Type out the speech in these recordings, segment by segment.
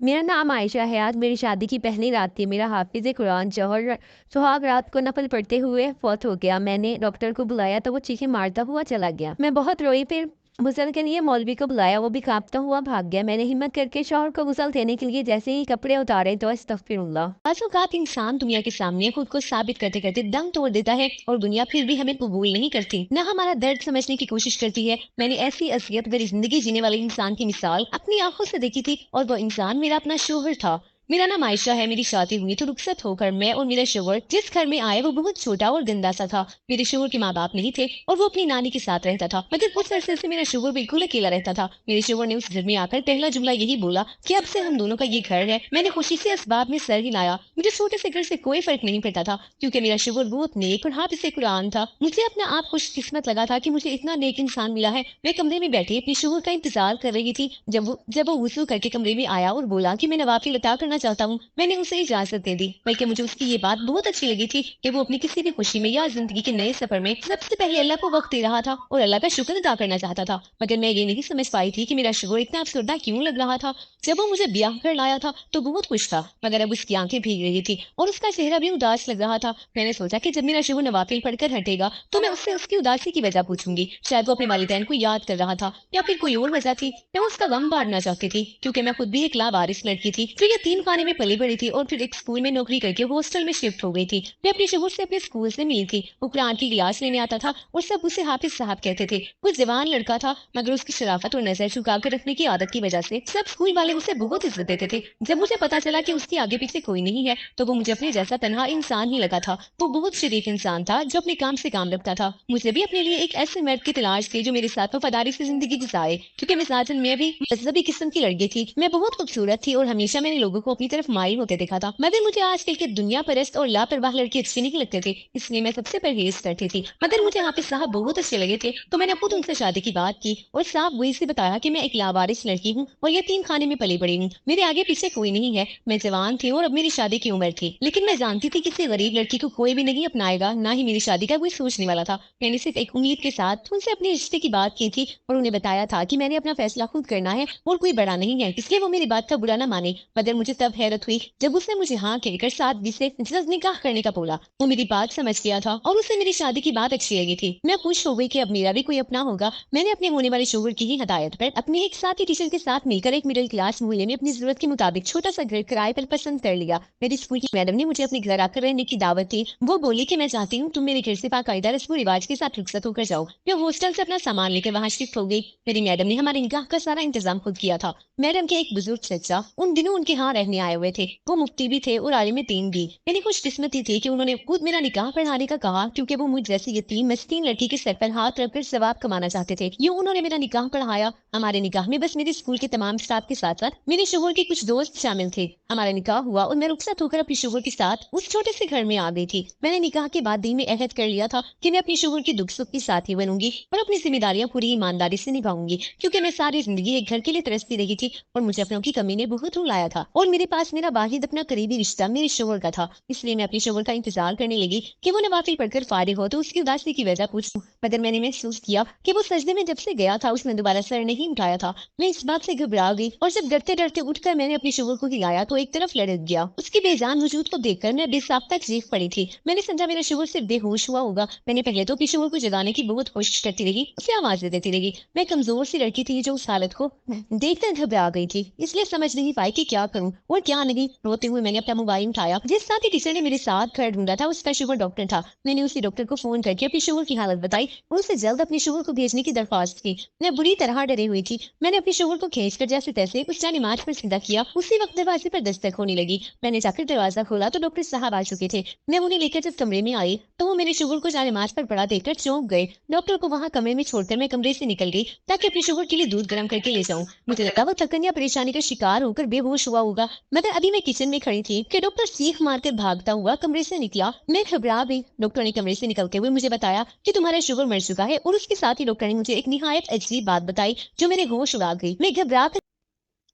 मेरा नाम आयशा है। आज मेरी शादी की पहली रात थी। मेरा हाफ़िज़ कुरान जौहर सुहाग रात को नफ़ल पढ़ते हुए फ़ौत हो गया। मैंने डॉक्टर को बुलाया तो वो चीखें मारता हुआ चला गया। मैं बहुत रोई, फिर गुस्ल के लिए मौलवी को बुलाया, वो भी काँपता हुआ भाग गया। मैंने हिम्मत करके शौहर को गुस्ल देने के लिए जैसे ही कपड़े उतारे तो अस्तग़फ़िरुल्लाह। बाज़ औक़ात इंसान दुनिया के सामने खुद को साबित करते-करते दम तोड़ देता है और दुनिया फिर भी हमें कबूल नहीं करती, ना हमारा दर्द समझने की कोशिश करती है। मैंने ऐसी अज़ियत भरी ज़िंदगी जीने वाले इंसान की मिसाल अपनी आँखों से देखी थी और वो इंसान मेरा अपना शौहर था। मेरा नाम आयशा है। मेरी शादी हुई तो रुखसत होकर मैं और मेरा शौहर जिस घर में आए वो बहुत छोटा और गंदा सा था। मेरे शौहर के माँ-बाप नहीं थे और वो अपनी नानी के साथ रहता था, मगर कुछ अरसे से मेरा शौहर बिल्कुल अकेला रहता था। मेरे शौहर ने उस घर में आकर पहला जुमला यही बोला कि अब से हम दोनों का ये घर है। मैंने खुशी से असबाब में सर हिलाया। मुझे छोटे से घर से कोई फर्क नहीं पड़ता था, क्योंकि मेरा शौहर बहुत नेक और हाफिज़ कुरान था। मुझे अपना आप खुशकिस्मत लगा था कि मुझे इतना नेक इंसान मिला है। मैं कमरे में बैठी अपने शौहर का इंतजार कर रही थी जब वो वुज़ू करके कमरे में आया और बोला कि मैं नवाफिल अता करना चाहता हूँ। मैंने उसे इजाजत दे दी, बल्कि मुझे उसकी ये बात बहुत अच्छी लगी थी कि वो अपनी किसी भी खुशी में या जिंदगी के नए सफर में सबसे पहले अल्लाह को वक्त दे रहा था और अल्लाह का शुक्र अदा करना चाहता था। मगर मैं ये नहीं समझ पाई थी कि मेरा शौहर इतना अफसरदा क्यों लग रहा था। जब वो मुझे ब्याह कर लाया था तो बहुत खुश था, मगर अब उसकी आंखें भीग रही थी और उसका चेहरा भी उदास लग रहा था। मैंने सोचा कि जब मेरा शौहर नवाफिल पढ़कर हटेगा तो मैं उससे उसकी उदासी की वजह पूछूंगी। शायद वो अपने वालिदैन को याद कर रहा था या फिर कोई और वजह थी। मैं उसका गम बांटना चाहती थी, क्योंकि मैं खुद भी एक लावारिस लड़की थी जो यतीम खाने में पली बड़ी थी और फिर एक स्कूल में नौकरी करके हॉस्टल में शिफ्ट हो गई थी। मैं अपने शौहर से अपने स्कूल से मिली थी। वो कुरान की क्लास लेने आता था और सब उसे हाफिज साहब कहते थे। वो जवान लड़का था, मगर उसकी शराफत और नजर झुका कर रखने की आदत की वजह से सब स्कूल वाले उसे बहुत इज्जत देते थे। जब मुझे पता चला कि उसके आगे पीछे कोई नहीं है तो वो मुझे अपने जैसा तनहा इंसान ही लगा था। वो बहुत शरीफ इंसान था जो अपने काम से काम रखता था। मुझे भी अपने लिए एक ऐसे मर्द की तलाश थी जो मेरे साथ वफादारी से जिंदगी गुजारे, क्योंकि मिजाजन में भी मजहबी किस्म की लड़की थी। मैं बहुत खूबसूरत थी और हमेशा मैंने लोगों को अपनी तरफ माइल होते देखा था, मगर मुझे आजकल के दुनिया परस्त और लापरवाह लड़के अच्छे नहीं लगते थे, इसलिए मैं सबसे परहेज करती थी। मगर मुझे हाफिज साहब बहुत अच्छे लगे थे तो मैंने खुद उनसे शादी की बात की और साहब वही से बताया कि मैं एक लावारिस लड़की हूँ और यतीम खाने में पली बड़ी हूँ। मेरे आगे पीछे कोई नहीं है। मैं जवान थी और अब मेरी शादी की उम्र थी, लेकिन मैं जानती थी कि किसी गरीब लड़की को कोई भी नहीं अपनाएगा, ना ही मेरी शादी का कोई सोचने वाला था। मैंने सिर्फ एक उम्मीद के साथ उनसे अपने रिश्ते की बात की थी और उन्हें बताया था कि मैंने अपना फैसला खुद करना है और कोई बड़ा नहीं है, इसलिए वो मेरी बात का बुरा ना माने। मगर मुझे तब हैरत हुई जब उसने मुझे हाँ कहकर सादगी से जल्द निकाह करने का बोला। वो मेरी बात समझ गया था और उसे मेरी शादी की बात अच्छी लगी थी। मैं खुश हो गई कि अब मेरा भी कोई अपना होगा। मैंने अपने होने वाले शौहर की ही हदायत पर अपने एक साथी टीचर के साथ मिलकर एक मिडिल क्लास मोहल्ले में अपनी जरूरत के मुताबिक छोटा सा घर किराए पर पसंद कर लिया। मेरी स्कूल की मैडम ने मुझे अपने घर आकर रहने की दावत दी। वो बोली कि मैं चाहती हूँ तुम मेरे घर से बाकायदा रस्म रिवाज के साथ रुखसत होकर जाओ। मैं हॉस्टल से अपना सामान लेकर वहाँ शिफ्ट हो गई। मेरी मैडम ने हमारे निकाह का सारा इंतजाम खुद किया था। मैडम के एक बुजुर्ग चचा उन दिनों उनके यहाँ रहने आए हुए थे। वो मुफ्ती भी थे और आलिम दीन भी। मेरी खुशकिस्मती थी कि उन्होंने खुद मेरा निकाह पढ़ाने का कहा, क्योंकि वो मुझ जैसी यतीम मस्कीन लड़की के सर पर हाथ रखकर सवाब कमाना चाहते थे। यूं उन्होंने मेरा निकाह पढ़ाया। हमारे निकाह में बस मेरे स्कूल के तमाम स्टाफ के साथ साथ मेरे शौहर के कुछ दोस्त शामिल थे। हमारा निकाह हुआ और मैं रुखसत होकर अपने शौहर के साथ उस छोटे से घर में आ गई थी। मैंने निकाह के बाद दिल में अहद कर लिया था कि मैं अपने शौहर की दुख सुख की साथी बनूंगी और अपनी जिम्मेदारियां पूरी ईमानदारी से निभाऊंगी, क्योंकि मैं सारी जिंदगी एक घर के लिए तरसती रही थी और मुझे अपनों की कमी ने बहुत रुलाया था और मेरे पास मेरा वाहिद अपना करीबी रिश्ता मेरे शौहर का था। इसलिए मैं अपने शौहर का इंतजार करने लगी कि वो नवाफिल पढ़कर फारिग हो तो उसकी उदासी की वजह पूछूं। मगर मैंने महसूस किया कि वो सजदे में जब से गया था उसने दोबारा सर नहीं उठाया था। मैं इस बात से घबरा गई और जब डरते डरते उठकर मैंने अपने शौहर को हिलाया तो एक तरफ लड़क गया। उसकी बेजान वजूद को देखकर मैं बेसाख्ता चीख पड़ी थी। मैंने समझा मेरा शौहर सिर्फ बेहोश हुआ होगा। मैंने पहले तो अपने शौहर को जगाने की बहुत कोशिश करती रही, उसे आवाजें देती रही। मैं कमजोर सी लड़की थी जो उस हालत को देखकर घबरा गई थी, इसलिए समझ नहीं पाई कि क्या करूं और क्या नहीं। रोते हुए मैंने अपना मोबाइल उठाया। जिस साथी टीचर ने मेरे साथ घर ढूंढा था उसका शौहर डॉक्टर था। मैंने उसी डॉक्टर को फोन करके अपने शौहर की हालत बताई और उससे जल्द अपने शौहर को भेजने की दरख्वास्त की। मैं बुरी तरह डरी हुई थी। मैंने अपने शौहर को खींचकर जैसे तैसे उस नमाज पर सीधा किया। उसी वक्त दरवाजे पर दस्तक होने लगी। मैंने जाकर दरवाजा खोला तो डॉक्टर साहब आ चुके थे। मैं उन्हें लेकर जब कमरे में आई तो वो मेरे शौहर को नमाज पर पड़ा देखकर चौंक गए। डॉक्टर को वहां कमरे में छोड़कर मैं कमरे से निकल गई ताकि अपने शौहर के लिए दूध गर्म करके ले जाऊं। मुझे लगा वो थकन या परेशानी का शिकार होकर बेहोश हुआ होगा, मगर अभी मैं किचन में खड़ी थी कि डॉक्टर चीख मारकर भागता हुआ कमरे से निकला। मैं घबरा गई। डॉक्टर ने कमरे से निकलते हुए मुझे बताया कि तुम्हारा शुगर मर चुका है और उसके साथ ही डॉक्टर ने मुझे एक निहायत अजीब बात बताई जो मेरे होश उड़ा गई। मैं घबरा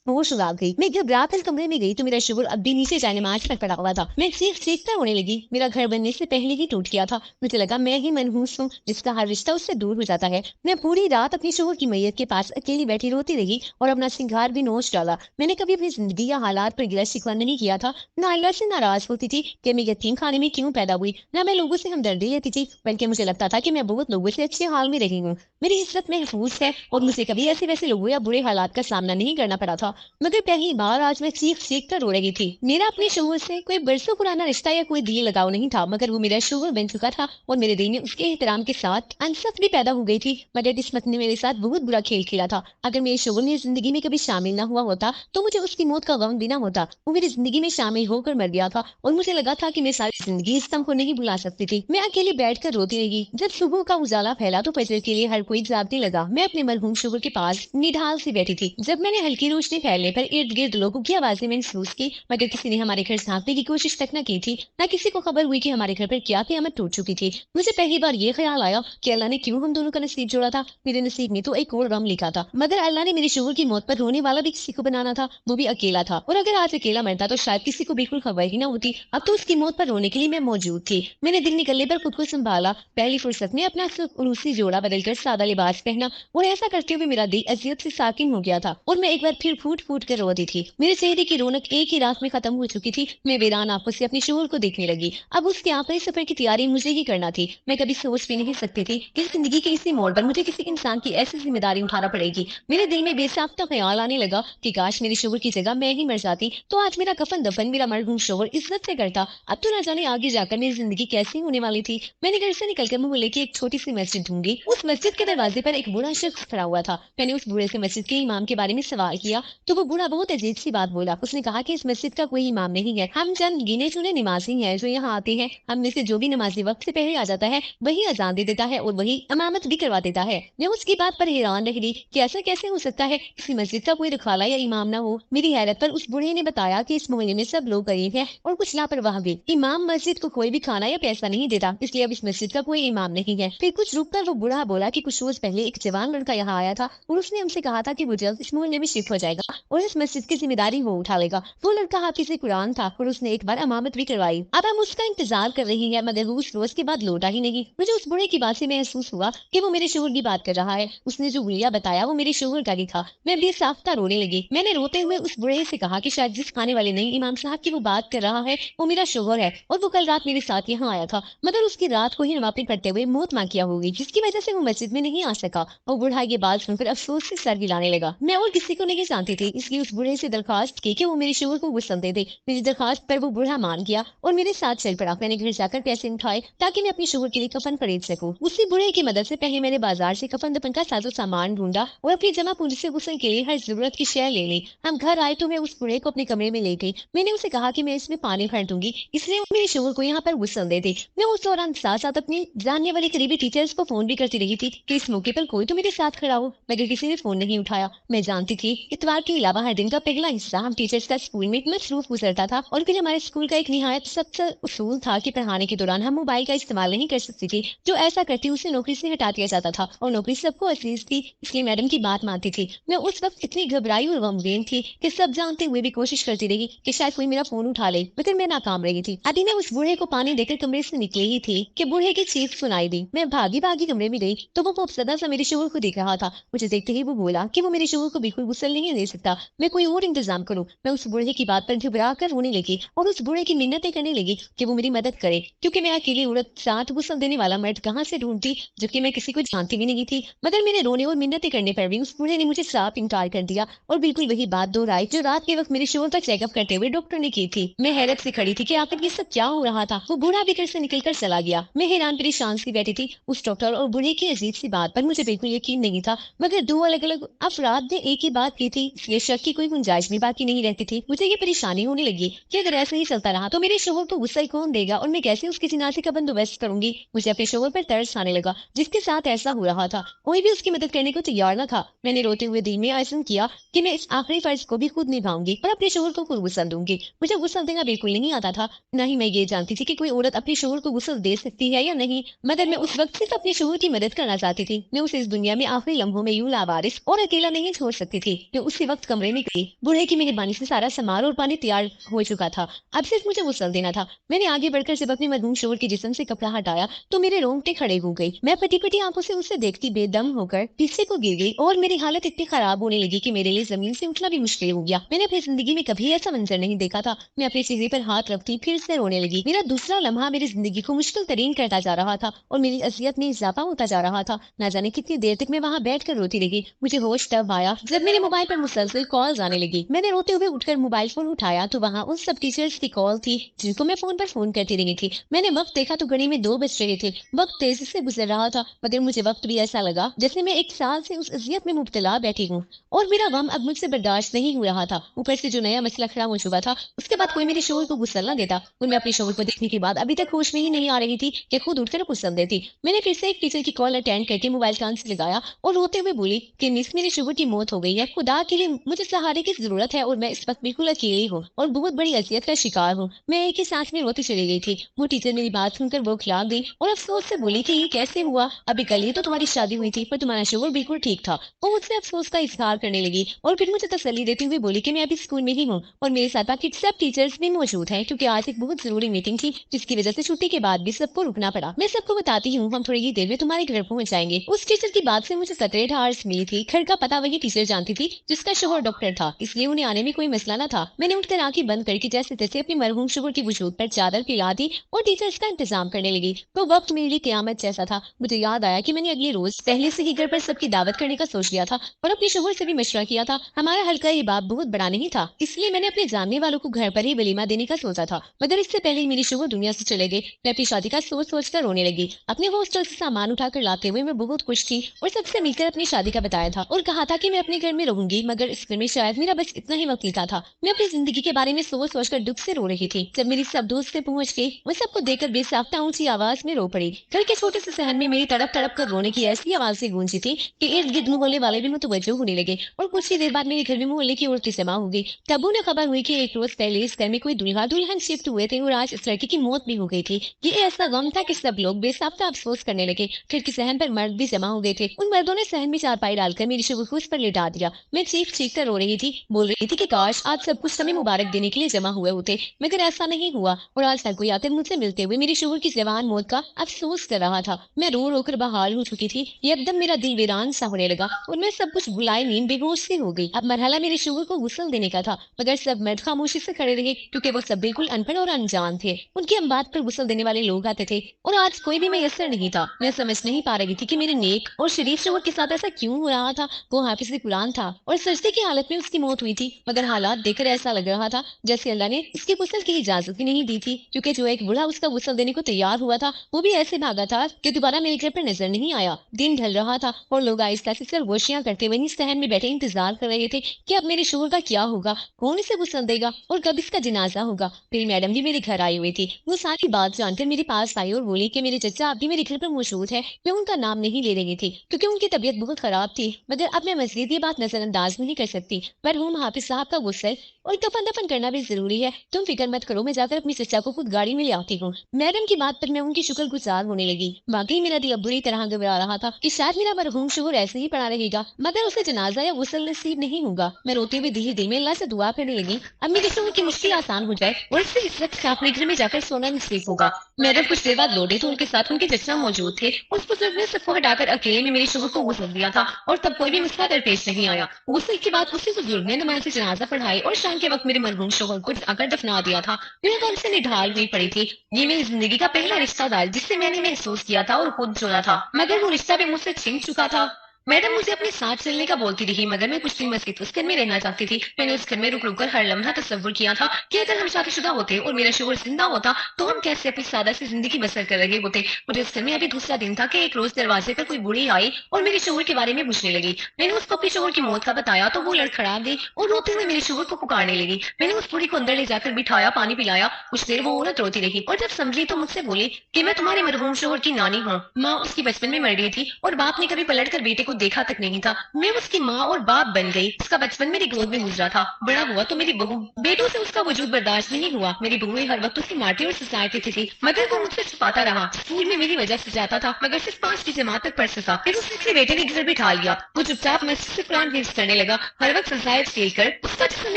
होश उड़ा गई। मैं घबरा कर कमरे में गई तो मेरा शोहर अब भी नीचे जानेमाज पर पड़ा हुआ था। मैं चीखता रोने लगी। मेरा घर बनने से पहले ही टूट गया था। मुझे लगा मैं ही मनहूस हूँ जिसका हर रिश्ता उससे दूर हो जाता है। मैं पूरी रात अपनी शोहर की मैयत के पास अकेली बैठी रोती रही और अपना श्रृंगार भी नोच डाला। मैंने कभी अपनी जिंदगी या हालात पर गिला शिकवा नहीं किया था। न अल्लाह से नाराज होती थी कि मैं यतीम खाने में क्यों पैदा हुई, न मैं लोगों से हमदर्दी लेती थी, बल्कि मुझे लगता था कि मैं बहुत लोगों से अच्छे हाल में रही हूँ। मेरी इज्जत महफूज है और मुझे कभी ऐसे वैसे लोगों या बुरे हालात का सामना नहीं करना पड़ा था। मगर पहली बार आज मैं चीख कर रो रही थी। मेरा अपने शोहर से कोई बरसों पुराना रिश्ता या कोई दिल लगाव नहीं था, मगर वो मेरा शोहर बन चुका था और मेरे दिल में उसके एहतराम के साथ अनसफ भी पैदा हो गई थी। मगर किस्मत ने मेरे साथ बहुत बुरा खेल खेला था। अगर मेरे शोहर मेरी जिंदगी में कभी शामिल ना हुआ होता तो मुझे उसकी मौत का गम भी ना होता। वो मेरी जिंदगी में शामिल होकर मर गया था और मुझे लगा था कि मैं सारी जिंदगी इस दम को नहीं भुला सकती थी। मैं अकेले बैठकर रोती रही। जब सुबह का उजाला फैला तो फजर के लिए हर कोई जागने लगा। मैं अपने मरहूम शोहर के पास निढाल से बैठी थी। जब मैंने हल्की रोशनी फैलने पर इर्द गिर्द लोगों की आवाजें महसूस की, मगर किसी ने हमारे घर झांकने की कोशिश तक न की थी। न किसी को खबर हुई कि हमारे घर पर क्या क़यामत टूट चुकी थी। मुझे पहली बार ये ख्याल आया कि अल्लाह ने क्यों हम दोनों का नसीब जोड़ा था। मेरे नसीब में तो एक और गम लिखा था, मगर अल्लाह ने मेरे शोहर की मौत पर रोने वाला भी किसी को बनाना था, वो भी अकेला था। और अगर आज अकेला मरता तो शायद किसी को बिल्कुल खबर ही ना होती। अब तो उसकी मौत पर रोने के लिए मैं मौजूद थी। मैंने दिन निकलने पर खुद को संभाला। पहली फुर्सत में अपना उरूसी जोड़ा बदलकर सादा लिबास पहना और ऐसा करते हुए मेरा दिल अजियत से साकिन हो गया था और मैं एक बार फिर फूट फूट कर रो दी थी। मेरे चेहरे की रौनक एक ही रात में खत्म हो चुकी थी। मैं वीरान आंखों से अपने शोहर को देखने लगी। अब उसके आखिरी सफर की तैयारी मुझे ही करना थी। मैं कभी सोच भी नहीं सकती थी कि जिंदगी के इसी मोड़ पर मुझे किसी इंसान की ऐसी जिम्मेदारी उठाना पड़ेगी। मेरे दिल में बेसाख्ता ख्याल आने लगा कि काश मेरे शोहर की जगह मैं ही मर जाती तो आज मेरा कफन दफन मेरा मरहूम शोहर इज्जत से करता। अब तो ना जाने आगे जाकर मेरी जिंदगी कैसी होने वाली थी। मैंने घर से निकलकर मोहल्ले की एक छोटी सी मस्जिद ढूंढी। उस मस्जिद के दरवाजे पर एक बूढ़ा शख्स खड़ा हुआ था। मैंने उस बूढ़े से मस्जिद के इमाम के बारे में सवाल किया तो वो बूढ़ा बहुत अजीब सी बात बोला। उसने कहा कि इस मस्जिद का कोई इमाम नहीं है, हम चंद गिने चुने नमाजी हैं जो यहाँ आते हैं। हम में से जो भी नमाजी वक्त से पहले आ जाता है वही अजान दे देता है और वही इमामत भी करवा देता है। मैं उसकी बात पर हैरान रह गई कि ऐसा कैसे हो सकता है किसी मस्जिद का कोई रखवाला या इमाम ना हो। मेरी हैरत पर उस बूढ़े ने बताया कि इस मोहल्ले में सब लोग गरीब हैं और कुछ लापरवाह भी। इमाम मस्जिद को कोई भी खाना या पैसा नहीं देता, इसलिए अब इस मस्जिद का कोई इमाम नहीं है। फिर कुछ रुक कर वो बूढ़ा बोला कि कुछ रोज पहले एक जवान लड़का यहाँ आया था और उसने हमसे कहा था कि वो जल्द इस मोहल्ले में शिफ्ट हो जाएगा और इस मस्जिद की जिम्मेदारी वो उठा लेगा। वो लड़का हाफिज़ कुरान था और उसने एक बार इमामत भी करवाई। अब हम उसका इंतजार कर रही है, मगर वो उस रोज के बाद लौटा ही नहीं। मुझे उस बूढ़े की बात से महसूस हुआ कि वो मेरे शोहर की बात कर रहा है। उसने जो हुलिया बताया वो मेरे शोहर का ही था। मैं भी साफ्ता रोने लगी। मैंने रोते हुए उस बूढ़े से कहा कि शायद जिस खाने वाले नई इमाम साहब की वो बात कर रहा है वो मेरा शोहर है और वो कल रात मेरे साथ यहाँ आया था, मगर उसकी रात को ही नमाज़ें पढ़ते हुए मौत माकिया हो गई, जिसकी वजह से वो मस्जिद में नहीं आ सका। और बूढ़ा ये बात सुनकर अफसोस से सर हिलाने लगा। मैं और किसी को नहीं जानती थी, इसलिए उस बूढ़े से दरखास्त की कि वो मेरे शोहर को गुस्सा दे दे। मेरी दरखास्त पर वो बूढ़ा मान गया और मेरे साथ चल पड़ा। मैंने घर जाकर पैसे उठाए ताकि मैं अपने शोहर के लिए कफन खरीद सकूं। उसी बूढ़े की मदद से पहले मैंने बाजार से कफन दफन का साजो सामान ढूंढा और अपनी जमा पूंजी से गुस्ल के लिए हर जरूरत की शय ले ली। हम घर आए तो मैं उस बूढ़े को अपने कमरे में ले गई। मैंने उसे कहा कि मैं इसमें पानी भर दूंगी, इसलिए वो मेरे शोहर को यहाँ पर गुस्ल दे दी। मैं उस दौरान साथ साथ अपनी जानने वाले करीबी टीचर्स को फोन भी करती रही थी कि इस मौके पर कोई तो मेरे साथ खड़ा हो, मगर किसी ने फोन नहीं उठाया। मैं जानती थी इतवार के अलावा हर दिन का पहला हिस्सा हम टीचर्स का स्कूल में मसरूफ गुजरता था और फिर हमारे स्कूल का एक निहायत सख्त उसूल था कि पढ़ाने के दौरान हम मोबाइल का इस्तेमाल नहीं कर सकती थी। जो ऐसा करती उसे नौकरी से हटा दिया जाता था और नौकरी सबको अजीज थी, इसलिए मैडम की बात मानती थी। मैं उस वक्त इतनी घबराई और गमगीन थी कि सब जानते हुए भी कोशिश करती रही कि शायद कोई मेरा फोन उठा ले, मगर मैं नाकाम रही थी। अभी मैं उस बूढ़े को पानी देकर कमरे से निकली ही थी कि बूढ़े की चीख सुनाई दी। मैं भागी भागी कमरे में गई तो वो खौफजदा सा मेरे शोहर को देख रहा था। मुझे देखते ही वो बोला कि वो मेरे शोहर को बिल्कुल गुस्सा नहीं दे सकता, मैं कोई और इंतजाम करूं। मैं उस बूढ़े की बात पर घबरा कर रोने लगी और उस बूढ़े की मिन्नतें करने लगी कि वो मेरी मदद करे, क्योंकि मैं अकेली औरत साथ गुस्सा देने वाला मर्द कहाँ से ढूंढती, जबकि मैं किसी को जानती भी नहीं थी। मगर मेरे रोने और मिन्नतें करने पर भी उस बूढ़े ने मुझे साफ इनकार कर दिया और बिल्कुल वही बात दोहराई जो रात के वक्त मेरे शोहर का चेकअप करते हुए डॉक्टर ने की थी। मैं हैरत से खड़ी थी कि आखिर ये सब क्या हो रहा था। वो बूढ़ा भी घर से निकल कर चला गया। मैं हैरान परेशान सी बैठी थी। उस डॉक्टर और बूढ़े की अजीब सी बात पर मुझे बिल्कुल यकीन नहीं था, मगर दो अलग अलग अफराद ने एक ही बात की थी, इसलिए शक की कोई गुंजाइश भी बाकी नहीं रहती थी। मुझे ये परेशानी होने लगी कि अगर ऐसे ही चलता रहा तो मेरे शोहर को गुस्सा कौन देगा और मैं कैसे उसकी जनाजे का बंदोबस्त करूंगी। मुझे अपने शोहर पर तरस आने लगा जिसके साथ ऐसा हो रहा था। कोई भी उसकी मदद करने को तैयार न था। मैंने रोते हुए दिल में आज़म किया कि मैं इस आखिरी फर्ज को भी खुद निभाऊंगी और अपने शोहर को गुस्सा दूंगी। मुझे गुस्सा देना बिल्कुल नहीं आता था, न ही मैं ये जानती थी कि कोई औरत अपने शोहर को गुस्सा दे सकती है या नहीं, मगर मैं उस वक्त सिर्फ अपने शोहर की मदद करना चाहती थी। मैं उसे इस दुनिया में आखिरी लम्हों में यूं लावारिस और अकेला नहीं छोड़ सकती थी। मैं उसी वक्त वक्त कमरे में गई। बूढ़े की मेहरबानी से सारा सामान और पानी तैयार हो चुका था। अब सिर्फ मुझे गुस्ल देना था। मैंने आगे बढ़कर जब अपने मरहूम शोहर के जिस्म से कपड़ा हटाया तो मेरे रोंगटे खड़े हो गई। मैं पटी पटी आंखों से उसे देखती बेदम होकर पीछे को गिर गई और मेरी हालत इतनी खराब होने लगी कि मेरे लिए जमीन से उठना भी मुश्किल हो गया। मैंने अपनी जिंदगी में कभी ऐसा मंजर नहीं देखा था। मैं अपने चेहरे पर हाथ रखती फिर से रोने लगी। मेरा दूसरा लम्हा मेरी जिंदगी को मुश्किल तरीन करता जा रहा था और मेरी अजियत में इजाफा होता जा रहा था। न जाने कितनी देर तक मैं वहाँ बैठ कर रोती रही। मुझे होश तब आया जब मेरे मोबाइल पर मुसलसल कॉल्स आने लगी। मैंने रोते हुए उठकर मोबाइल फोन उठाया तो वहाँ उन सब टीचर्स की कॉल थी जिनको मैं फोन पर फोन करती रही थी। मैंने वक्त देखा तो घड़ी में 2 बज रहे थे। वक्त तेजी से गुजर रहा था मगर मुझे वक्त भी ऐसा लगा जैसे मैं 1 साल से उस अजियत में मुब्तला बैठी हूँ और मेरा गम अब मुझसे बर्दाश्त नहीं हो रहा था। ऊपर से जो नया मसला खड़ा हो चुका था उसके बाद कोई मेरे शोहर को गुस्सा न देता और मैं अपने शोहर को देखने के बाद अभी तक होश में ही नहीं आ रही थी कि खुद उठकर गुस्सा देती। मैंने फिर से एक टीचर की कॉल अटेंड करके मोबाइल कान से लगाया और रोते हुए बोली कि मिस मेरे शोहर की मौत हो गई है। खुदा के लिए मुझे सहारे की जरूरत है और मैं इस वक्त बिल्कुल अकेली हूँ और बहुत बड़ी अजियत का शिकार हूँ। मैं एक ही सांस में रोती चली गई थी। वो टीचर मेरी बात सुनकर वो खिला गई और अफसोस से बोली कि ये कैसे हुआ, अभी कल ही तो तुम्हारी शादी हुई थी पर तुम्हारा शोहर बिल्कुल ठीक था। वो मुझसे अफसोस का इजहार करने लगी और फिर मुझे तसल्ली देती हुई बोली कि मैं अभी स्कूल में ही हूँ और मेरे साथ बाकी सब टीचर्स भी मौजूद हैं क्योंकि आज एक बहुत जरूरी मीटिंग थी जिसकी वजह से छुट्टी के बाद भी सबको रुकना पड़ा। मैं सबको बताती हूँ हम थोड़ी ही देर में तुम्हारे घर पहुंच जाएंगे। उस टीचर की बात से मुझे कतरे ठार्स मिली थी। घर का पता वही टीचर जानती थी जिसका शोहर डॉक्टर था, इसलिए उन्हें आने में कोई मसला न था। मैंने उठकर आंखें बंद करके जैसे तैसे अपनी मरहूम शोहर की वजूद पर चादर फैला दी और टीचर्स का इंतजाम करने लगी। तो वक्त मेरे लिए क़यामत जैसा था। मुझे याद आया कि मैंने अगले रोज पहले से ही घर पर सबकी दावत करने का सोच लिया था और अपने शोहर से भी मशवरा किया था। हमारा हल्का ये बाप बहुत बड़ा नहीं था, इसलिए मैंने अपने जानने वालों को घर पर ही वलीमा देने का सोचा था। मगर इससे पहले ही मेरे शोहर दुनिया से चले गए। मैं अपनी शादी का सोच सोच कर रोने लगी। अपने हॉस्टल से सामान उठाकर लाते हुए मैं बहुत खुश थी और सबसे मिलकर अपनी शादी का बताया था और कहा था कि मैं अपने घर में रहूंगी। मगर इस घर में शायद मेरा बस इतना ही वक्त निकला था। मैं अपनी जिंदगी के बारे में सोच सोच कर दुख से रो रही थी। जब मेरी सब दोस्त से पहुंच गई मैं सबको देखकर बेसाख्ता ऊंची आवाज में रो पड़ी। घर के छोटे से सहन में मेरी तड़प तड़प कर रोने की ऐसी आवाज से गूंजी थी कि इर्द गिर्द मोहल्ले वाले भी मुतवज्जो होने लगे और कुछ ही देर बाद मेरे घर में मोहल्ले की औरतें जमा हो गई। तब उन्हें खबर हुई कि एक रोज पहले इस घर में कोई दूल्हा दुल्हन शिफ्ट हुए थे और आज इस लड़की की मौत भी हो गई थी। ये ऐसा गम था कि सब लोग बेसाख्ता अफसोस करने लगे। खिड़की सहन पर मर्द भी जमा हो गए थे। उन मर्दों ने सहन में चारपाई डालकर मेरी शोहर को उस पर लिटा दिया। मैं चीख चीख कर रो रही थी, बोल रही थी कि काश आज सब कुछ हमें मुबारक देने के लिए जमा हुए होते, मगर ऐसा नहीं हुआ और आज हर कोई आकर मुझसे मिलते हुए मेरी शोहर की जवान मौत का अफसोस कर रहा था। मैं रो रो कर बहाल हो चुकी थी। एकदम मेरा दिल वीरान सा होने लगा और मैं सब कुछ भुलाए नींद बेहोश सी हो गई। अब मरहला मेरे शोहर को गुस्ल देने का था मगर सब मर्द खामोशी से खड़े रहे क्योंकि वो सब बिल्कुल अनपढ़ और अनजान थे। उनकी हम बात पर गुस्ल देने वाले लोग आते थे और आज कोई भी मैसर नहीं था। मैं समझ नहीं पा रही थी कि मेरे नेक और शरीफ शोहर के साथ ऐसा क्यों हो रहा था। वो हाफिज कुरान था और सजदे की हालत में उसकी मौत हुई थी, मगर हालात देखकर ऐसा लग रहा था जैसे अल्लाह ने इसकी गुस्ल की इजाजत ही नहीं दी थी क्योंकि जो एक बूढ़ा उसका गुस्ल देने को तैयार हुआ था वो भी ऐसे भागा था कि दोबारा मेरे घर पर नजर नहीं आया। दिन ढल रहा था और लोग आहिस्ता से सरगोशियां करते हुए सहन में बैठे इंतजार कर रहे थे कि अब मेरे शोहर का क्या होगा, कौन इसे गुस्ल देगा और कब इसका जनाजा होगा। फिर मैडम भी मेरे घर आई हुई थी। वो सारी बात जानकर मेरे पास आई और बोली कि मेरे चचा अभी मेरे घर पर मौजूद है। मैं उनका नाम नहीं ले रही थी क्योंकि उनकी तबीयत बहुत खराब थी, मगर अब मैं मजीद ये बात नजरअंदाज नहीं कर सकती। मरहूम हाफिज साहब का गुस्ल और कफन दफन करना भी जरूरी है। तुम फिक्र मत करो, मैं जाकर अपनी चचा को खुद गाड़ी में ले आती हूँ। मैडम की बात पर मैं उनकी शुक्रगुजार होने लगी। बाकी मेरा दिल बुरी तरह घबरा रहा था कि शायद मेरा मरहूम शोहर ऐसे ही पड़ा रहेगा मगर उसे जनाजा या गुस्ल नसीब नहीं होगा। मैं रोते हुए दिल में अल्लाह से दुआ करने लगी अब मेरे शोहर की मुश्किल आसान हो जाए और इससे इस वक्त अपने घर में जाकर सोना नसीब होगा। मैडम कुछ देर बाद लौटे तो उनके साथ उनके चचा मौजूद थे। उस बुजुर्ग ने सबको हटाकर अकेले में मेरे शोहर को गुस्ल दिया था और तब कोई भी मसला दरपेश नहीं आया। गुस्ल के बाद उसी बुजुर्ग ने नमाज जनाजा पढ़ाई और शाम के वक्त मेरे मरहूम शोहर को आकर दफना दिया था। मेरे गम से निढाल हुई पड़ी थी। ये मेरी जिंदगी का पहला रिश्ता था जिससे मैंने महसूस किया था और खुद जोड़ा था, मगर वो रिश्ता भी मुझसे छिन चुका था। मैडम मुझे अपने साथ चलने का बोलती रही मगर मैं कुछ दिन मस्जिद उस घर में रहना चाहती थी। मैंने उस घर में रुक रुक कर हर लम्हा तस्वुर किया था कि अगर हम शादीशुदा होते और मेरा शोहर जिंदा होता तो हम कैसे अपनी सादा सी जिंदगी बसर कर रहे होते। मुझे उस घर में अभी दूसरा दिन था कि एक रोज दरवाजे पर कोई बूढ़ी आई और मेरे शोहर के बारे में पूछने लगी। मैंने उसको अपने शोहर की मौत का बताया तो वो लड़खड़ा गई और रोते हुए मेरे शोहर को पुकारने लगी। मैंने उस बूढ़ी को अंदर ले जाकर बिठाया, पानी पिलाया। कुछ देर वो औरत रोती रही और जब समझी तो मुझसे बोली कि मैं तुम्हारे मरहूम शोहर की नानी हूँ। माँ उसकी बचपन में मर गई थी और बाप ने कभी पलट कर बेटे को دیکھا تک نہیں تھا، میں اس کی ماں اور باپ بن گئی۔ اس کا بچپن میری گود میں گزرا تھا، بڑا ہوا تو میری بہو، بیٹوں سے اس کا وجود برداشت نہیں ہوا۔ میری بہو ہر وقت اسے مارتی اور سسارتی تھی، مگر وہ مجھ سے چھپاتا رہا۔ اسکول میں میری وجہ سے جاتا تھا، مگر صرف 5 جماعت تک پڑھ سکا۔ پھر اس نے اپنے بیٹے کے گھر بٹھا لیا، وہ چپ چاپ مسجد سے قرآن حفظ کرنے لگا، ہر وقت سزائے کھیل کر اس کا جسم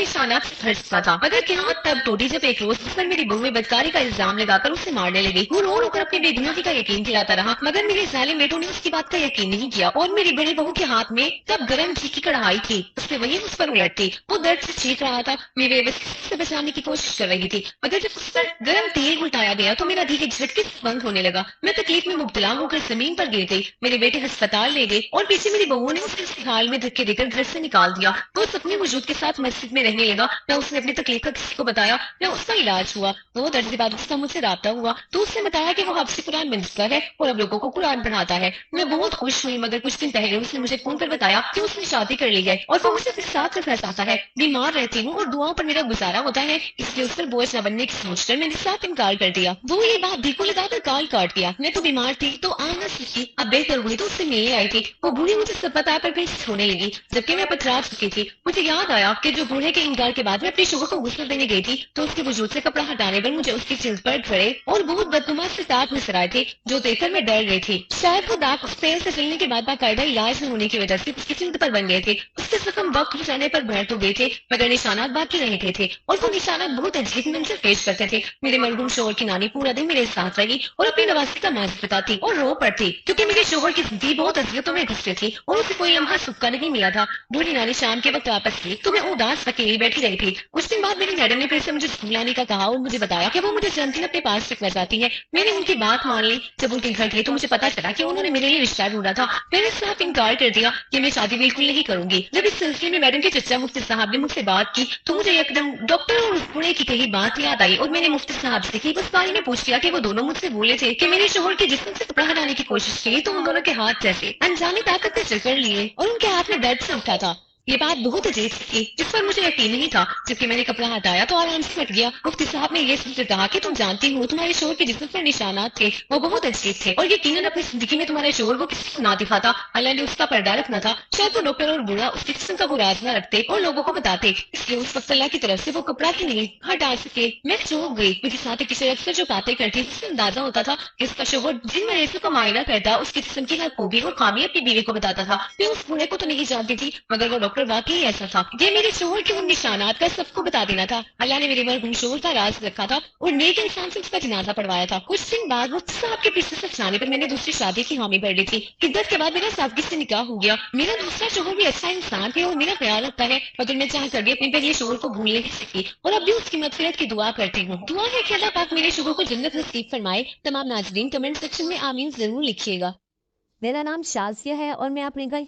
نشانات سے بھرتا تھا۔ مگر قیامت تب ٹوٹی جب ایک روز اس پر میری بہو میں بدکاری کا الزام لگا کر اسے مارنے لگی۔ وہ رو رو کر اپنی بے گناہی کا یقین دلاتا رہا، مگر میرے ظالم بیٹوں نے اس کی بات کا یقین نہیں کیا، اور میری بڑی بہو کے ہاتھ میں تب گرم گھی کی کڑھائی تھی، اس سے وہی اس پر الٹتی۔ وہ درد سے چیخ رہا تھا، میرے وسیلے سے بچانے کی کوشش کر رہی تھی، مگر جب اس پر گرم تیل الٹایا گیا تو میرا دل ایک جھٹکے سے بند ہونے لگا۔ میں تکلیف میں مبتلا ہو کر زمین پر گر گئی۔ میرے بیٹے ہسپتال لے گئے اور پیچھے میری بہو نے اسے اس حال میں دھکے دے کر گھر سے نکال دیا۔ وہ اپنے وجود کے ساتھ مسجد میں رہنے لگا، نہ اس نے اپنی تکلیف کا کسی کو بتایا، نہ اس کا علاج ہوا۔ وہ درد بعد اس کا مجھ سے رابطہ ہوا تو اس نے بتایا کہ وہ حافظ قرآن منسٹر ہے اور اب لوگوں کو قرآن پڑھاتا ہے۔ میں بہت خوش ہوئی، مگر کچھ دن پہلے اس نے مجھے فون پر بتایا کہ اس نے شادی کر لی ہے اور وہ مجھے اپنے ساتھ رکھنا چاہتا ہے۔ بیمار رہتی ہوں اور دعاؤں پر میرا گزارا ہوتا ہے، اس لیے اس پر بوجھ نہ بننے کی سوچ کر میں نے ساتھ انکار کر دیا۔ وہ یہ بات دل کو لگا کر کال کاٹ گیا۔ میں تو بیمار تھی تو آ نہ سکی، اب بہتر ہوئی تو اس سے ملنے آئی تھی۔ وہ بوڑھی مجھے سب بتا کر کہیں چھونے لگی، جبکہ میں پترا چکی تھی۔ مجھے یاد آیا کہ جو بوڑھے کے انکار کے بعد میں اپنے شوہر کو غسل دینے گئی تھی تو اس کے وجود سے کپڑا ہٹانے پر مجھے اس کی جلد پر کھڑے اور بہت بدنما سے داغ نظر آئے تھے، جو دیکھ کر میں ڈر گئی تھی۔ شاید وہ داغ اس تیل سے چلنے کے بعد باقاعدہ علاج نہ ہونے کی وجہ سے اس کی جلد پر بن گئے تھے۔ اس کے زخم وقت گزرنے پر بڑھ تو گئے تھے، مگر نشانات باقی رہ گئے تھے، اور وہ نشانات بہت عجیب منظر پیش کرتے تھے۔ میرے مرحوم شوہر کی نانی پورا دن میرے ساتھ رہی اور اپنی نوازی کا ماضی بتاتی اور رو پڑتی، کیونکہ میرے شوہر کی زندگی بہت اذیتوں میں گھستی تھی اور اسے کوئی لمحہ سکھ کا نہیں ملا تھا۔ بوڑھی نانی شام کے وقت واپس گئی تو میں اداس اکیلی بیٹھی رہی تھی۔ کچھ دن بعد میری میڈم نے پھر سے مجھے اسکول آنے کا کہا اور مجھے بتایا کہ وہ مجھے جلد ہی اپنے پاس رکھنا چاہتی ہے۔ میں نے ان کی بات مان لی۔ جب ان کے گھر گئی تو مجھے پتا چلا کہ انہوں نے میرے لیے رشتہ ڈھونڈا تھا۔ میں نے صاف انکار کر دیا کہ میں شادی بالکل نہیں کروں گی۔ جب اس سلسلے میں میڈم کے چچا مفتی صاحب نے مجھ سے بات کی تو مجھے یکدم ڈاکٹر اور اس بوڑھے کی کہی بات یاد آئی، اور میں نے مفتی صاحب سے کی بس بارے میں پوچھ لیا کہ وہ دونوں مجھ سے بولے تھے کہ میرے شوہر کے جسم سے کپڑا ہٹانے کی کوشش کی تو ان دونوں کے ہاتھ جیسے انجانی طاقت سے چکر لیے اور ان کے ہاتھ میں درد سے اٹھا تھا۔ یہ بات بہت عجیب تھی جس پر مجھے یقین نہیں تھا۔ جبکہ میں نے کپڑا ہٹایا تو آرام سے ہٹ گیا۔ مفتی صاحب نے یہ سن کر کہا کہ تم جانتی ہو تمہارے شوہر کے جسم پر نشانات تھے، وہ بہت عجیب تھے، اور یقیناً اپنی زندگی میں تمہارے شوہر کو کسی کو نہ دکھاتا، اللہ نے اس کا پردہ رکھنا تھا۔ شاید وہ ڈاکٹر اور بوڑھا اس کے جسم کا راز نہ رکھتے اور لوگوں کو بتاتے، اس لیے اس وقت اللہ کی طرف سے وہ کپڑا ہی نہیں ہٹا سکے۔ میں چونک گئی۔ میرے ساتھ ایک کسی اکثر جو باتیں کرتی اس سے اندازہ ہوتا تھا کہ اس کا شوہر جن مریضوں کا معائنہ کرتا اس کے جسم کی ہر خوبی اور خامی اپنی بیوی کو بتاتا تھا۔ میں اس بوڑھے کو تو نہیں جانتی تھی، مگر وہ ڈاکٹر واقعی ایسا تھا۔ یہ میرے شوہر کے ان نشانات کا سب کو بتا دینا تھا۔ اللہ نے میرے مرحوم شوہر کا راز رکھا تھا اور نیک انسان سے اس کا جنازہ پڑھوایا تھا۔ کچھ دن بعد مفتی صاحب کے پیچھے سے جانے پر میں نے دوسری شادی کی حامی بھر لی تھی۔ عدت کے بعد میرا سادگی سے نکاح ہو گیا۔ میرا دوسرا شوہر بھی اچھا انسان ہے اور میرا خیال رکھتا ہے، مگر میں چاہ کر بھی اپنے پہلے شوہر کو بھول نہیں سکی اور اب بھی اس کی مغفرت کی دعا کرتی ہوں۔ دعا ہے کہ اللہ پاک میرے شوہر کو جنت نصیب فرمائے۔ تمام ناظرین کمنٹ سیکشن میں آمین ضرور لکھیے گا۔ میرا نام شازیہ ہے اور میں اپنے گھر